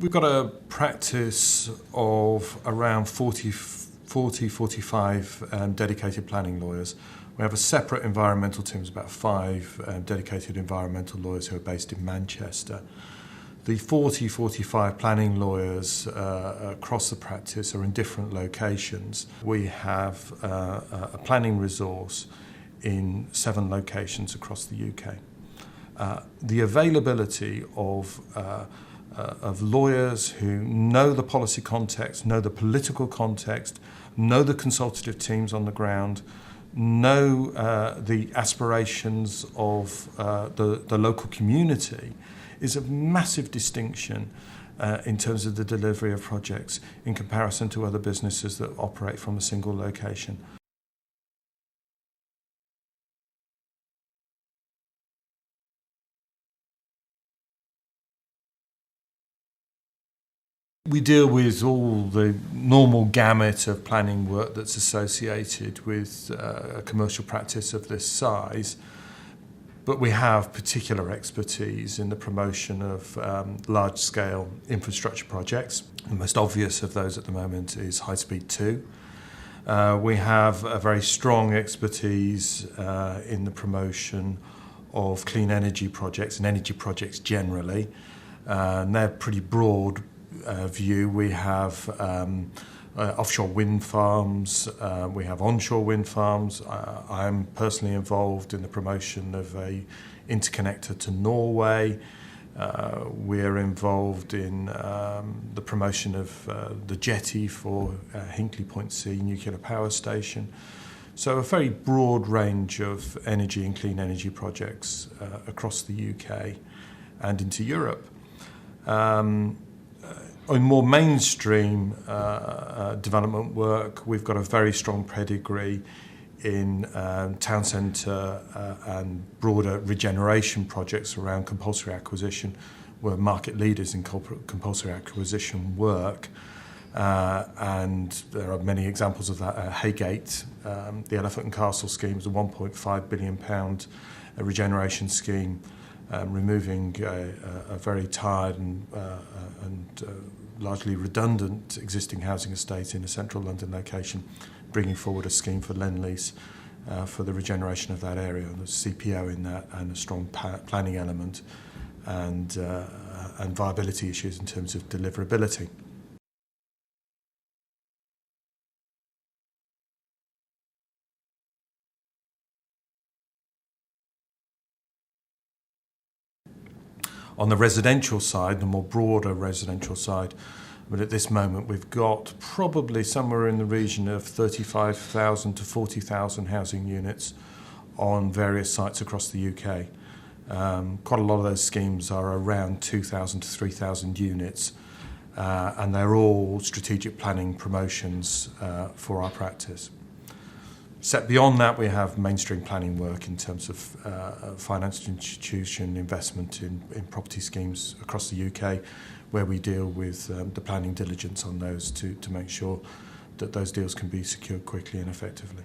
We've got a practice of around 45 dedicated planning lawyers. We have a separate environmental team, there's about 5 dedicated environmental lawyers who are based in Manchester. The 45 planning lawyers across the practice are in different locations. We have a planning resource in 7 locations across the UK. The availability of lawyers who know the policy context, know the political context, know the consultative teams on the ground, know the aspirations of the local community is a massive distinction in terms of the delivery of projects in comparison to other businesses that operate from a single location. We deal with all the normal gamut of planning work that's associated with a commercial practice of this size, but we have particular expertise in the promotion of large-scale infrastructure projects. The most obvious of those at the moment is High Speed 2. We have a very strong expertise in the promotion of clean energy projects and energy projects generally, and they're pretty broad view. We have offshore wind farms, we have onshore wind farms. I'm personally involved in the promotion of a interconnector to Norway. We're involved in the promotion of the jetty for Hinkley Point C nuclear power station. So a very broad range of energy and clean energy projects across the UK and into Europe. In more mainstream development work, we've got a very strong pedigree in town centre and broader regeneration projects around compulsory acquisition. We're market leaders in compulsory acquisition work, and there are many examples of that. Haygate, the Elephant and Castle scheme is a £1.5 billion regeneration scheme, removing a very tired and largely redundant existing housing estate in a central London location, bringing forward a scheme for Lend-Lease for the regeneration of that area. There's CPO in that and a strong planning element and viability issues in terms of deliverability. On the residential side, the more broader residential side, but at this moment we've got probably somewhere in the region of 35,000 to 40,000 housing units on various sites across the UK. Quite a lot of those schemes are around 2,000 to 3,000 units, and they're all strategic planning promotions for our practice. Set beyond that, we have mainstream planning work in terms of financial institution investment in property schemes across the UK, where we deal with the planning diligence on those to make sure that those deals can be secured quickly and effectively.